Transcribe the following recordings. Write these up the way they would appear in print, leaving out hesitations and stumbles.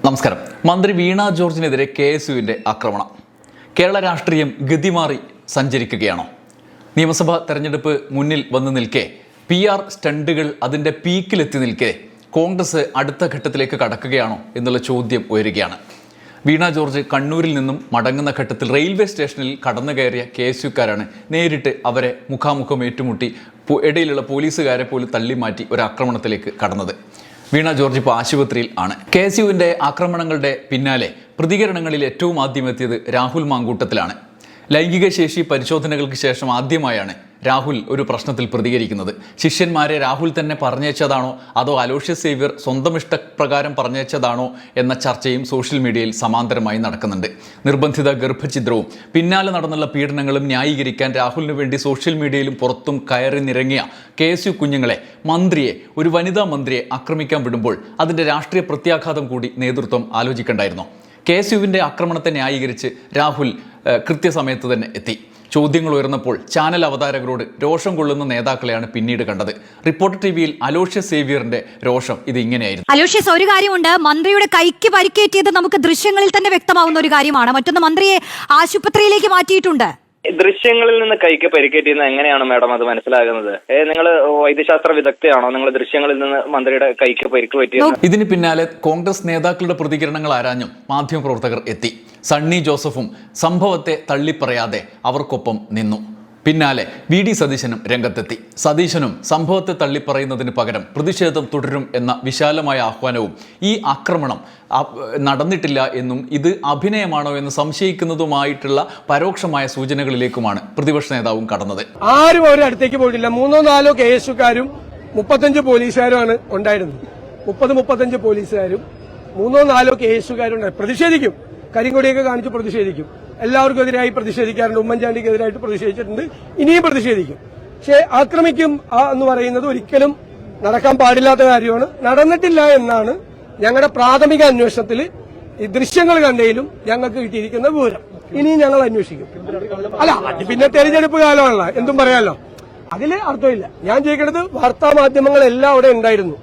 നമസ്കാരം. മന്ത്രി വീണ ജോർജിനെതിരെ KSUവിന്റെ ആക്രമണം. കേരള രാഷ്ട്രീയം ഗതിമാറി സഞ്ചരിക്കുകയാണോ? നിയമസഭാ തെരഞ്ഞെടുപ്പ് മുന്നിൽ വന്നു നിൽക്കെ PR സ്റ്റണ്ടുകൾ അതിൻ്റെ പീക്കിലെത്തി നിൽക്കെ കോൺഗ്രസ് അടുത്ത ഘട്ടത്തിലേക്ക് കടക്കുകയാണോ എന്നുള്ള ചോദ്യം ഉയരുകയാണ്. വീണ ജോർജ് കണ്ണൂരിൽ നിന്നും മടങ്ങുന്ന ഘട്ടത്തിൽ റെയിൽവേ സ്റ്റേഷനിൽ കടന്നു കയറിയ KSUക്കാരാണ് നേരിട്ട് അവരെ മുഖാമുഖം ഏറ്റുമുട്ടി ഇടയിലുള്ള പോലീസുകാരെ പോലും തള്ളിമാറ്റി ഒരു ആക്രമണത്തിലേക്ക് കടന്നത്. വീണ ജോർജ് ഇപ്പോൾ ആശുപത്രിയിൽ ആണ്. KSUവിൻ്റെ ആക്രമണങ്ങളുടെ പിന്നാലെ പ്രതികരണങ്ങളിൽ ഏറ്റവും ആദ്യം എത്തിയത് രാഹുൽ മാങ്കൂട്ടത്തിലാണ്. ലൈംഗിക ശേഷി പരിശോധനകൾക്ക് ശേഷം ആദ്യമായാണ് രാഹുൽ ഒരു പ്രശ്നത്തിൽ പ്രതികരിക്കുന്നത്. ശിഷ്യന്മാരെ രാഹുൽ തന്നെ പറഞ്ഞയച്ചതാണോ അതോ അലോഷ്യസ് സേവ്യർ സ്വന്തം ഇഷ്ടപ്രകാരം പറഞ്ഞയച്ചതാണോ എന്ന ചർച്ചയും സോഷ്യൽ മീഡിയയിൽ സമാന്തരമായി നടക്കുന്നുണ്ട്. നിർബന്ധിത ഗർഭഛിദ്രവും പിന്നാലെ നടന്നുള്ള പീഡനങ്ങളും ന്യായീകരിക്കാൻ രാഹുലിന് വേണ്ടി സോഷ്യൽ മീഡിയയിലും പുറത്തും കയറി നിറങ്ങിയ KSU കുഞ്ഞുങ്ങളെ, മന്ത്രിയെ, ഒരു വനിതാ മന്ത്രിയെ ആക്രമിക്കാൻ വിടുമ്പോൾ അതിൻ്റെ രാഷ്ട്രീയ പ്രത്യാഘാതം കൂടി നേതൃത്വം ആലോചിക്കണ്ടായിരുന്നോ? KSUവിൻ്റെ ആക്രമണത്തെ ന്യായീകരിച്ച് രാഹുൽ കൃത്യസമയത്ത് തന്നെ എത്തി. ചോദ്യങ്ങൾ ഉയർന്നപ്പോൾ ചാനൽ അവതാരകരോട് രോഷം കൊള്ളുന്ന നേതാക്കളെയാണ് പിന്നീട് കണ്ടത്. റിപ്പോർട്ടർ TVയിൽ അലോഷ്യസ് സേവ്യറിന്റെ രോഷം ഇത് ഇങ്ങനെയായിരുന്നു. അലോഷ്യസ്, ഒരു കാര്യമുണ്ട്, മന്ത്രിയുടെ കൈക്ക് പരിക്കേറ്റിയത് നമുക്ക് ദൃശ്യങ്ങളിൽ തന്നെ വ്യക്തമാവുന്ന ഒരു കാര്യമാണ്. മറ്റൊന്ന്, മന്ത്രിയെ ആശുപത്രിയിലേക്ക് മാറ്റിയിട്ടുണ്ട്. ദൃശ്യങ്ങളിൽ നിന്ന് കൈക്ക് പരിക്കേറ്റിയെന്ന് എങ്ങനെയാണ് മാഡം അത് മനസ്സിലാകുന്നത്? നിങ്ങൾ വൈദ്യശാസ്ത്ര വിദഗ്ധയാണോ? നിങ്ങൾ ദൃശ്യങ്ങളിൽ നിന്ന് മന്ത്രിയുടെ കൈക്ക് പരിക്ക് പറ്റിയത്? ഇതിന് പിന്നാലെ കോൺഗ്രസ് നേതാക്കളുടെ പ്രതികരണങ്ങൾ ആരാഞ്ഞും മാധ്യമപ്രവർത്തകർ എത്തി. സണ്ണി ജോസഫും സംഭവത്തെ തള്ളിപ്പറയാതെ അവർക്കൊപ്പം നിന്നു. പിന്നാലെ VD സതീശനും രംഗത്തെത്തി. സതീശനും സംഭവത്തെ തള്ളിപ്പറയുന്നതിന് പകരം പ്രതിഷേധം തുടരും എന്ന വിശാലമായ ആഹ്വാനവും ഈ ആക്രമണം നടന്നിട്ടില്ല എന്നും ഇത് അഭിനയമാണോ എന്ന് സംശയിക്കുന്നതുമായിട്ടുള്ള പരോക്ഷമായ സൂചനകളിലേക്കുമാണ് പ്രതിപക്ഷ നേതാവും കടന്നത്. ആരും അവരുടെ അടുത്തേക്ക് പോയിട്ടില്ല. 3-4 KSUക്കാരും 35 പോലീസുകാരുമാണ് ഉണ്ടായിരുന്നത്. 30-35 പോലീസുകാരും 3-4 KSUക്കാരും പ്രതിഷേധിക്കും. കരിങ്കൊടിയൊക്കെ കാണിച്ച് പ്രതിഷേധിക്കും. എല്ലാവർക്കും എതിരായി പ്രതിഷേധിക്കാറുണ്ട്. ഉമ്മൻചാണ്ടിക്കെതിരായിട്ട് പ്രതിഷേധിച്ചിട്ടുണ്ട്. ഇനിയും പ്രതിഷേധിക്കും. പക്ഷേ ആക്രമിക്കും എന്ന് പറയുന്നത് ഒരിക്കലും നടക്കാൻ പാടില്ലാത്ത കാര്യമാണ്. നടന്നിട്ടില്ല എന്നാണ് ഞങ്ങളുടെ പ്രാഥമിക അന്വേഷണത്തിൽ ഈ ദൃശ്യങ്ങൾ കണ്ടതിലും ഞങ്ങൾക്ക് കിട്ടിയിരിക്കുന്ന വിവരം. ഇനിയും ഞങ്ങൾ അന്വേഷിക്കും. അല്ല, അത് പിന്നെ തെരഞ്ഞെടുപ്പ് കാലമല്ല, എന്തും പറയാമല്ലോ. അതില് അർത്ഥമില്ല. ഞാൻ ചോദിക്കുന്നത്, വാർത്താ മാധ്യമങ്ങളെല്ലാം അവിടെ ഉണ്ടായിരുന്നു.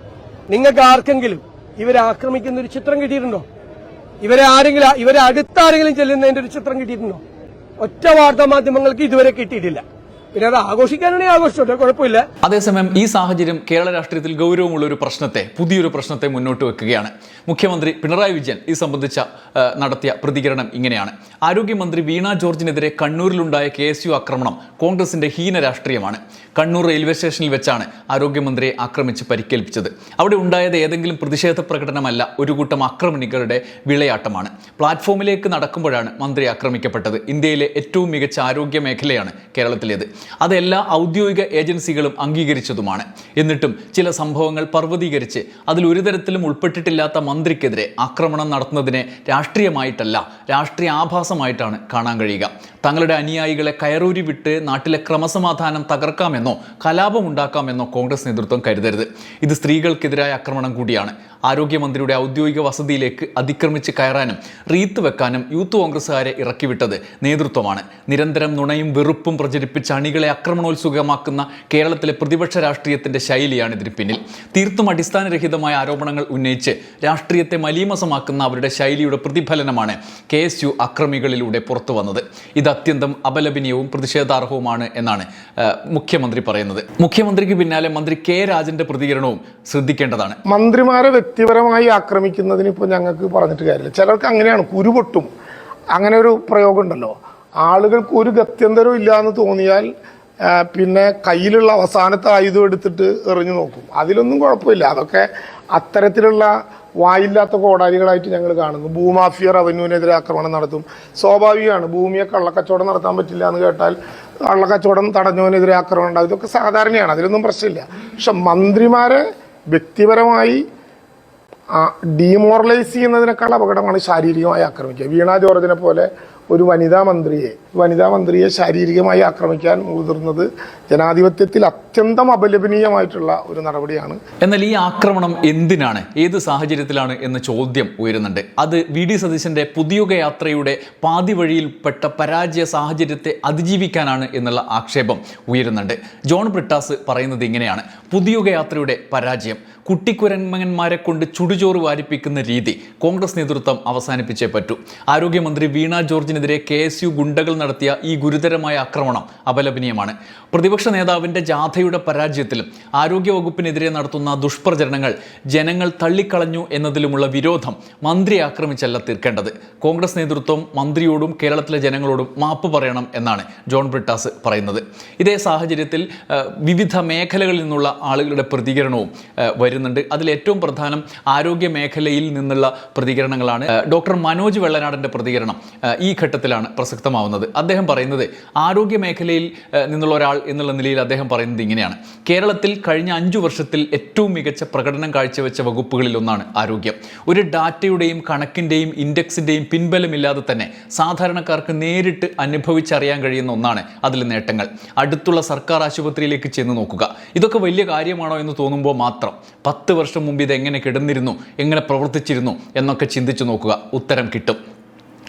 നിങ്ങൾക്ക് ആർക്കെങ്കിലും ഇവരെ ആക്രമിക്കുന്ന ഒരു ചിത്രം കിട്ടിയിട്ടുണ്ടോ? ഇവരെ അടുത്താരെങ്കിലും ചെല്ലുന്നതിന്റെ ഒരു ചിത്രം കിട്ടിയിട്ടുണ്ടോ? ഒറ്റ വാർത്താ മാധ്യമങ്ങൾക്ക് ഇതുവരെ കിട്ടിയിട്ടില്ല. പിന്നെ അത് ആഘോഷിക്കാനാണെങ്കിൽ ആഘോഷിച്ചോട്ടെ, കുഴപ്പമില്ല. അതേസമയം ഈ സാഹചര്യം കേരള രാഷ്ട്രീയത്തിൽ ഗൗരവമുള്ള ഒരു പ്രശ്നത്തെ, പുതിയൊരു പ്രശ്നത്തെ മുന്നോട്ട് വെക്കുകയാണ്. മുഖ്യമന്ത്രി പിണറായി വിജയൻ ഇത് സംബന്ധിച്ച നടത്തിയ പ്രതികരണം ഇങ്ങനെയാണ്. ആരോഗ്യമന്ത്രി വീണ ജോർജിനെതിരെ കണ്ണൂരിലുണ്ടായ KSU ആക്രമണം കോൺഗ്രസിന്റെ ഹീന രാഷ്ട്രീയമാണ്. കണ്ണൂർ റെയിൽവേ സ്റ്റേഷനിൽ വെച്ചാണ് ആരോഗ്യമന്ത്രിയെ ആക്രമിച്ച് പരിക്കേൽപ്പിച്ചത്. അവിടെ ഉണ്ടായത് ഏതെങ്കിലും പ്രതിഷേധ പ്രകടനമല്ല, ഒരു കൂട്ടം ആക്രമണികളുടെ വിളയാട്ടമാണ്. പ്ലാറ്റ്ഫോമിലേക്ക് നടക്കുമ്പോഴാണ് മന്ത്രി ആക്രമിക്കപ്പെട്ടത്. ഇന്ത്യയിലെ ഏറ്റവും മികച്ച ആരോഗ്യ മേഖലയാണ് കേരളത്തിലേത്. അതെല്ലാ ഔദ്യോഗിക ഏജൻസികളും അംഗീകരിച്ചതുമാണ്. എന്നിട്ടും ചില സംഭവങ്ങൾ പർവ്വതീകരിച്ച് അതിൽ ഒരു തരത്തിലും ഉൾപ്പെട്ടിട്ടില്ലാത്ത മന്ത്രിക്കെതിരെ ആക്രമണം നടത്തുന്നതിനെ രാഷ്ട്രീയമായിട്ടല്ല, രാഷ്ട്രീയ ആഭാസമായിട്ടാണ് കാണാൻ കഴിയുക. തങ്ങളുടെ അനുയായികളെ കയറൂരി വിട്ട് നാട്ടിലെ ക്രമസമാധാനം തകർക്കാമെന്നോ കലാപമുണ്ടാക്കാമെന്നോ കോൺഗ്രസ് നേതൃത്വം കരുതരുത്. ഇത് സ്ത്രീകൾക്കെതിരായ ആക്രമണം കൂടിയാണ്. ആരോഗ്യമന്ത്രിയുടെ ഔദ്യോഗിക വസതിയിലേക്ക് അതിക്രമിച്ച് കയറാനും റീത്ത് വെക്കാനും യൂത്ത് കോൺഗ്രസുകാരെ ഇറക്കിവിട്ടത് നേതൃത്വമാണ്. നിരന്തരം നുണയും വെറുപ്പും പ്രചരിപ്പിച്ച് അണികളെ ആക്രമണോത്സുകമാക്കുന്ന കേരളത്തിലെ പ്രതിപക്ഷ രാഷ്ട്രീയത്തിന്റെ ശൈലിയാണ് ഇതിന് പിന്നിൽ. തീർത്തും അടിസ്ഥാനരഹിതമായ ആരോപണങ്ങൾ ഉന്നയിച്ച് രാഷ്ട്രീയത്തെ മലീമസമാക്കുന്ന അവരുടെ ശൈലിയുടെ പ്രതിഫലനമാണ് KSU അക്രമികളിലൂടെ പുറത്തു വന്നത്. ഇത് അത്യന്തം അപലപനീയവും പ്രതിഷേധാർഹവുമാണ് എന്നാണ് മുഖ്യമന്ത്രി പറയുന്നത്. മുഖ്യമന്ത്രിക്ക് പിന്നാലെ മന്ത്രി K രാജന്റെ പ്രതികരണവും ശ്രദ്ധിക്കേണ്ടതാണ്. മന്ത്രിമാരെ വ്യക്തിപരമായി ആക്രമിക്കുന്നതിന് ഇപ്പോൾ ഞങ്ങൾക്ക് പറഞ്ഞിട്ട് കാര്യമില്ല. ചിലർക്ക് അങ്ങനെയാണ്, കുരുപൊട്ടും. അങ്ങനെ ഒരു പ്രയോഗം ഉണ്ടല്ലോ. ആളുകൾക്ക് ഒരു ഗത്യന്തരവും ഇല്ല എന്ന് തോന്നിയാൽ പിന്നെ കയ്യിലുള്ള അവസാനത്തെ ആയുധം എടുത്തിട്ട് എറിഞ്ഞു നോക്കും. അതിലൊന്നും കുഴപ്പമില്ല. അതൊക്കെ അത്തരത്തിലുള്ള വായില്ലാത്ത കോടാലികളായിട്ട് ഞങ്ങൾ കാണുന്നു. ഭൂമാഫിയ റവന്യൂവിനെതിരെ ആക്രമണം നടത്തും. സ്വാഭാവികമാണ്. ഭൂമിയെ കള്ളക്കച്ചവടം നടത്താൻ പറ്റില്ല എന്ന് കേട്ടാൽ കള്ളക്കച്ചവടം തടഞ്ഞവനെതിരെ ആക്രമണം ഉണ്ടാകും. ഇതൊക്കെ സാധാരണയാണ്. അതിലൊന്നും പ്രശ്നമില്ല. പക്ഷെ മന്ത്രിമാരെ വ്യക്തിപരമായി ഡീമോറലൈസ് ചെയ്യുന്നതിനേക്കാൾ അപകടമാണ് ശാരീരികമായി ആക്രമിക്കുക. വീണ ജോർജിനെ പോലെ ഒരു വനിതാ മന്ത്രിയെ ശാരീരികമായി ആക്രമിക്കാൻ മുതിർന്നത് ജനാധിപത്യത്തിൽ അത്യന്തം അപലപനീയമായിട്ടുള്ള ഒരു നടപടിയാണ്. എന്നാൽ ഈ ആക്രമണം എന്തിനാണ്, ഏത് സാഹചര്യത്തിലാണ് എന്ന ചോദ്യം ഉയരുന്നുണ്ട്. അത് വി.ഡി. സതീശന്റെ പുതിയുഗ യാത്രയുടെ പാതി വഴിയിൽപ്പെട്ട പരാജയ സാഹചര്യത്തെ അതിജീവിക്കാനാണ് എന്നുള്ള ആക്ഷേപം ഉയരുന്നുണ്ട്. ജോൺ ബ്രിട്ടാസ് പറയുന്നത് ഇങ്ങനെയാണ്: പുതിയുഗ യാത്രയുടെ പരാജയം, കുട്ടിക്കുരന്മന്മാരെ കൊണ്ട് ചുടുചോറ് വാരിപ്പിക്കുന്ന രീതി കോൺഗ്രസ് നേതൃത്വം അവസാനിപ്പിച്ചേ പറ്റൂ. ആരോഗ്യമന്ത്രി വീണ ജോർജിനെതിരെ KSU ഗുണ്ടകൾ നടത്തിയ ഈ ഗുരുതരമായ ആക്രമണം അപലപനീയമാണ്. പ്രതിപക്ഷ നേതാവിൻ്റെ ജാഥയുടെ പരാജയത്തിലും ആരോഗ്യവകുപ്പിനെതിരെ നടത്തുന്ന ദുഷ്പ്രചരണങ്ങൾ ജനങ്ങൾ തള്ളിക്കളഞ്ഞു എന്നതിലുമുള്ള വിരോധം മന്ത്രിയെ ആക്രമിച്ചല്ല തീർക്കേണ്ടത്. കോൺഗ്രസ് നേതൃത്വം മന്ത്രിയോടും കേരളത്തിലെ ജനങ്ങളോടും മാപ്പ് പറയണം എന്നാണ് ജോൺ ബ്രിട്ടാസ് പറയുന്നത്. ഇതേ സാഹചര്യത്തിൽ വിവിധ മേഖലകളിൽ നിന്നുള്ള ആളുകളുടെ പ്രതികരണവും വരുന്നുണ്ട്. അതിലേറ്റവും പ്രധാനം ആരോഗ്യ മേഖലയിൽ നിന്നുള്ള പ്രതികരണങ്ങളാണ്. ഡോക്ടർ മനോജ് വെള്ളനാടൻ്റെ പ്രതികരണം ഈ ഘട്ടത്തിലാണ് പ്രസക്തമാവുന്നത്. അദ്ദേഹം പറയുന്നത്, ആരോഗ്യ മേഖലയിൽ നിന്നുള്ള ഒരാൾ എന്നുള്ള നിലയിൽ അദ്ദേഹം പറയുന്നത് ഇങ്ങനെയാണ്: കേരളത്തിൽ കഴിഞ്ഞ 5 വർഷത്തിൽ ഏറ്റവും മികച്ച പ്രകടനം കാഴ്ചവെച്ച വകുപ്പുകളിൽ ഒന്നാണ് ആരോഗ്യം. ഒരു ഡാറ്റയുടെയും കണക്കിൻ്റെയും ഇൻഡെക്സിൻ്റെയും പിൻബലമില്ലാതെ തന്നെ സാധാരണക്കാർക്ക് നേരിട്ട് അനുഭവിച്ചറിയാൻ കഴിയുന്ന ഒന്നാണ് അതിലെ നേട്ടങ്ങൾ. അടുത്തുള്ള സർക്കാർ ആശുപത്രിയിലേക്ക് ചെന്ന് നോക്കുക. ഇതൊക്കെ വലിയ കാര്യമാണോ എന്ന് തോന്നുമ്പോൾ മാത്രം 10 വർഷം മുമ്പ് ഇത് എങ്ങനെ കിടന്നിരുന്നു, എങ്ങനെ പ്രവർത്തിച്ചിരുന്നു എന്നൊക്കെ ചിന്തിച്ചു നോക്കുക, ഉത്തരം കിട്ടും.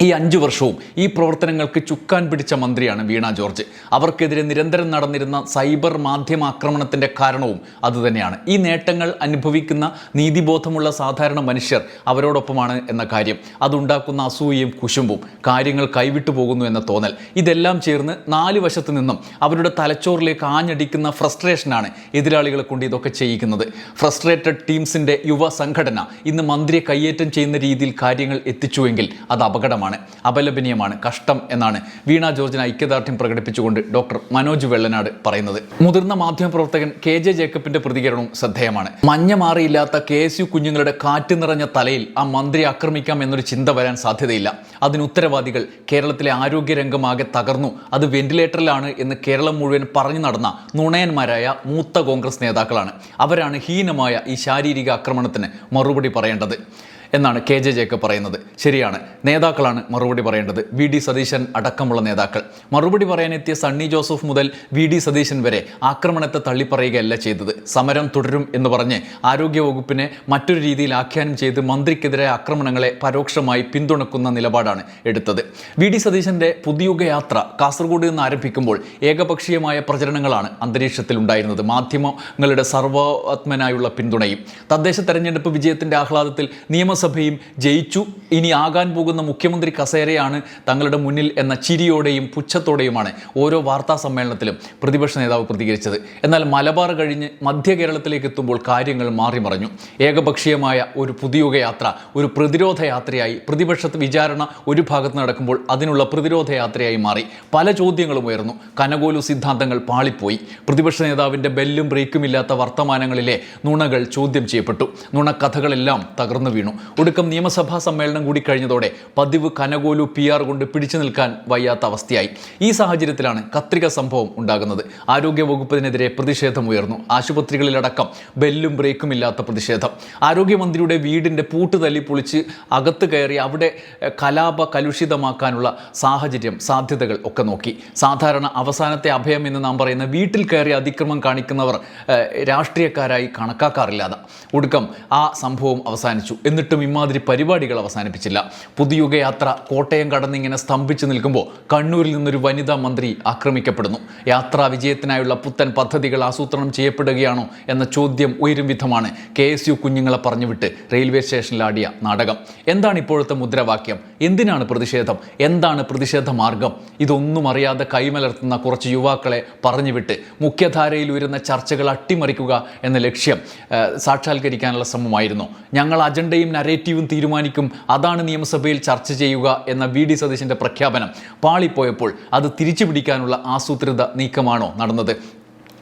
ഈ 5 വർഷവും ഈ പ്രവർത്തനങ്ങൾക്ക് ചുക്കാൻ പിടിച്ച മന്ത്രിയാണ് വീണ ജോർജ്. അവർക്കെതിരെ നിരന്തരം നടന്നിരുന്ന സൈബർ മാധ്യമ ആക്രമണത്തിൻ്റെ കാരണവും അതുതന്നെയാണ്. ഈ നേട്ടങ്ങൾ അനുഭവിക്കുന്ന നീതിബോധമുള്ള സാധാരണ മനുഷ്യർ അവരോടൊപ്പമാണ് എന്ന കാര്യം, അതുണ്ടാക്കുന്ന അസൂയയും കുശുമ്പും, കാര്യങ്ങൾ കൈവിട്ടു പോകുന്നു എന്ന തോന്നൽ, ഇതെല്ലാം ചേർന്ന് 4 വശത്തു നിന്നും അവരുടെ തലച്ചോറിലേക്ക് ആഞ്ഞടിക്കുന്ന ഫ്രസ്ട്രേഷനാണ് എതിരാളികളെ കൊണ്ട് ഇതൊക്കെ ചെയ്യിക്കുന്നത്. ഫ്രസ്ട്രേറ്റഡ് ടീംസിൻ്റെ യുവ സംഘടന ഇന്ന് മന്ത്രിയെ കയ്യേറ്റം ചെയ്യുന്ന രീതിയിൽ കാര്യങ്ങൾ എത്തിച്ചുവെങ്കിൽ അത് അപകടമാണ്, അപലപനീയമാണ്, കഷ്ടം എന്നാണ് വീണ ജോർജിന് ഐക്യദാർഢ്യം പ്രകടിപ്പിച്ചുകൊണ്ട് ഡോക്ടർ മനോജ് വെള്ളനാട് പറയുന്നത്. മുതിർന്ന മാധ്യമപ്രവർത്തകൻ KJ ജേക്കബിന്റെ പ്രതികരണവും ശ്രദ്ധേയമാണ്. മഞ്ഞ മാറിയില്ലാത്ത KSU കുഞ്ഞുങ്ങളുടെ കാറ്റ് നിറഞ്ഞ തലയിൽ ആ മന്ത്രിയെ ആക്രമിക്കാം എന്നൊരു ചിന്ത വരാൻ സാധ്യതയില്ല. അതിന് ഉത്തരവാദികൾ കേരളത്തിലെ ആരോഗ്യരംഗമാകെ തകർന്നു, അത് വെന്റിലേറ്ററിലാണ് എന്ന് കേരളം മുഴുവൻ പറഞ്ഞു നടന്ന നുണയന്മാരായ മൂത്ത കോൺഗ്രസ് നേതാക്കളാണ്. അവരാണ് ഹീനമായ ഈ ശാരീരിക ആക്രമണത്തിന് മറുപടി പറയേണ്ടത് എന്നാണ് KJ ജേക്കബ് പറയുന്നത്. ശരിയാണ്, നേതാക്കളാണ് മറുപടി പറയേണ്ടത്. വി.ഡി. സതീശൻ അടക്കമുള്ള നേതാക്കൾ. മറുപടി പറയാനെത്തിയ സണ്ണി ജോസഫ് മുതൽ വി.ഡി. സതീശൻ വരെ ആക്രമണത്തെ തള്ളിപ്പറയുകയല്ല ചെയ്തത്. സമരം തുടരും എന്ന് പറഞ്ഞ് ആരോഗ്യവകുപ്പിനെ മറ്റൊരു രീതിയിൽ ആഖ്യാനം ചെയ്ത് മന്ത്രിക്കെതിരെ ആക്രമണങ്ങളെ പരോക്ഷമായി പിന്തുണക്കുന്ന നിലപാടാണ് എടുത്തത്. വി.ഡി. സതീശൻ്റെ പുതിയുഗ യാത്ര കാസർഗോഡ് നിന്ന് ആരംഭിക്കുമ്പോൾ ഏകപക്ഷീയമായ പ്രചരണങ്ങളാണ് അന്തരീക്ഷത്തിൽ ഉണ്ടായിരുന്നത്. മാധ്യമങ്ങളുടെ സർവാത്മനായുള്ള പിന്തുണയും തദ്ദേശ തെരഞ്ഞെടുപ്പ് വിജയത്തിൻ്റെ ആഹ്ലാദത്തിൽ നിയമസഭയും ജയിച്ചു, ഇനി ആകാൻ പോകുന്ന മുഖ്യമന്ത്രി കസേരയാണ് തങ്ങളുടെ മുന്നിൽ എന്ന ചിരിയോടെയും പുച്ഛത്തോടെയുമാണ് ഓരോ വാർത്താ സമ്മേളനത്തിലും പ്രതിപക്ഷ നേതാവ് പ്രതികരിച്ചത്. എന്നാൽ മലബാർ കഴിഞ്ഞ് മധ്യ കേരളത്തിലേക്ക് എത്തുമ്പോൾ കാര്യങ്ങൾ മാറിമറിഞ്ഞു. ഏകപക്ഷീയമായ ഒരു പുതിയുഗ യാത്ര ഒരു പ്രതിരോധ യാത്രയായി, പ്രതിപക്ഷത്ത് വിചാരണ ഒരു ഭാഗത്ത് നടക്കുമ്പോൾ അതിനുള്ള പ്രതിരോധ യാത്രയായി മാറി. പല ചോദ്യങ്ങളും ഉയർന്നു. കനകോലു സിദ്ധാന്തങ്ങൾ പാളിപ്പോയി. പ്രതിപക്ഷ നേതാവിൻ്റെ ബെല്ലും ബ്രേക്കുമില്ലാത്ത വർത്തമാനങ്ങളിലെ നുണകൾ ചോദ്യം ചെയ്യപ്പെട്ടു. നുണക്കഥകളെല്ലാം തകർന്നു വീണു. ഒടുക്കം നിയമസഭാ സമ്മേളനം കൂടി കഴിഞ്ഞതോടെ പതിവ് കനകോലു PR കൊണ്ട് പിടിച്ചു നിൽക്കാൻ വയ്യാത്ത അവസ്ഥയായി. ഈ സാഹചര്യത്തിലാണ് കത്രിക സംഭവം ഉണ്ടാകുന്നത്. ആരോഗ്യവകുപ്പിനെതിരെ പ്രതിഷേധമുയർന്നു. ആശുപത്രികളിലടക്കം ബെല്ലും ബ്രേക്കും ഇല്ലാത്ത പ്രതിഷേധം. ആരോഗ്യമന്ത്രിയുടെ വീടിൻ്റെ പൂട്ട് തല്ലി പൊളിച്ച് അകത്ത് കയറി അവിടെ കലുഷിതമാക്കാനുള്ള സാധ്യതകൾ ഒക്കെ നോക്കി. സാധാരണ അവസാനത്തെ അഭയം എന്ന് നാം പറയുന്ന വീട്ടിൽ കയറി അതിക്രമം കാണിക്കുന്നവർ രാഷ്ട്രീയക്കാരായി കണക്കാക്കാറില്ലാതെ ഒടുക്കം ആ സംഭവം അവസാനിച്ചു. എന്നിട്ടും ഇമാതിരി പരിപാടികൾ അവസാനിപ്പിച്ചില്ല. പുതിയുഗ യാത്ര കോട്ടയം കടന്നിങ്ങനെ സ്തംഭിച്ചു നിൽക്കുമ്പോൾ കണ്ണൂരിൽ നിന്നൊരു വനിതാ മന്ത്രി ആക്രമിക്കപ്പെടുന്നു. യാത്രാ വിജയത്തിനായുള്ള പുത്തൻ പദ്ധതികൾ ആസൂത്രണം ചെയ്യപ്പെടുകയാണോ എന്ന ചോദ്യം ഉയരും വിധമാണ് KSU കുഞ്ഞുങ്ങളെ പറഞ്ഞുവിട്ട് റെയിൽവേ സ്റ്റേഷനിലാടിയ നാടകം. എന്താണ് ഇപ്പോഴത്തെ മുദ്രാവാക്യം? എന്തിനാണ് പ്രതിഷേധം? എന്താണ് പ്രതിഷേധ മാർഗം? ഇതൊന്നും അറിയാതെ കൈമലർത്തുന്ന കുറച്ച് യുവാക്കളെ പറഞ്ഞുവിട്ട് മുഖ്യധാരയിൽ ഉയരുന്ന ചർച്ചകൾ അട്ടിമറിക്കുക എന്ന ലക്ഷ്യം സാക്ഷാത്കരിക്കാനുള്ള ശ്രമമായിരുന്നു. ഞങ്ങൾ അജണ്ടയും നരേറ്റീവും തീരുമാനിക്കും, അതാണ് നിയമസഭയിൽ ചർച്ച ചെയ്യുക എന്ന വി.ഡി. സതീശൻ്റെ പ്രഖ്യാപനം പാളിപ്പോയപ്പോൾ അത് തിരിച്ചു പിടിക്കാനുള്ള ആസൂത്രിത നീക്കമാണോ നടന്നത്?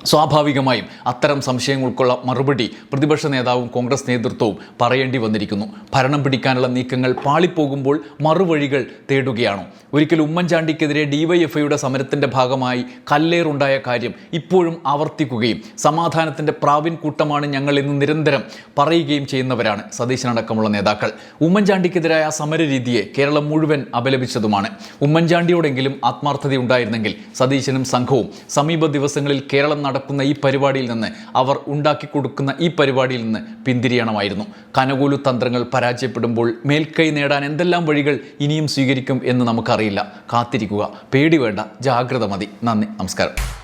സ്വാഭാവികമായും അത്തരം സംശയങ്ങൾക്കുള്ള മറുപടി പ്രതിപക്ഷ നേതാവും കോൺഗ്രസ് നേതൃത്വവും പറയേണ്ടി വന്നിരിക്കുന്നു. ഭരണം പിടിക്കാനുള്ള നീക്കങ്ങൾ പാളിപ്പോകുമ്പോൾ മറുവഴികൾ തേടുകയാണോ? ഒരിക്കൽ ഉമ്മൻചാണ്ടിക്കെതിരെ ഡിവൈഎഫ്ഐയുടെ സമരത്തിന്റെ ഭാഗമായി കല്ലേറുണ്ടായ കാര്യം ഇപ്പോഴും ആവർത്തിക്കുകയും സമാധാനത്തിന്റെ പ്രാവിൻ കൂട്ടമാണ് ഞങ്ങൾ എന്ന് നിരന്തരം പറയുകയും ചെയ്യുന്നവരാണ് സതീശനടക്കമുള്ള നേതാക്കൾ. ഉമ്മൻചാണ്ടിക്കെതിരായ സമരരീതിയെ കേരളം മുഴുവൻ അപലപിച്ചതുമാണ്. ഉമ്മൻചാണ്ടിയോടെങ്കിലും ആത്മാർത്ഥതയുണ്ടായിരുന്നെങ്കിൽ സതീശനും സംഘവും സമീപ ദിവസങ്ങളിൽ കേരളം നടക്കുന്ന ഈ പരിപാടിയിൽ നിന്ന്, അവർ ഉണ്ടാക്കി കൊടുക്കുന്ന ഈ പരിപാടിയിൽ നിന്ന് പിന്തിരിയണമായിരുന്നു. കനകൂലു തന്ത്രങ്ങൾ പരാജയപ്പെടുമ്പോൾ മേൽക്കൈ നേടാൻ എന്തെല്ലാം വഴികൾ ഇനിയും സ്വീകരിക്കും എന്ന് നമുക്കറിയില്ല. കാത്തിരിക്കുക. പേടി വേണ്ട, ജാഗ്രത മതി. നന്ദി, നമസ്കാരം.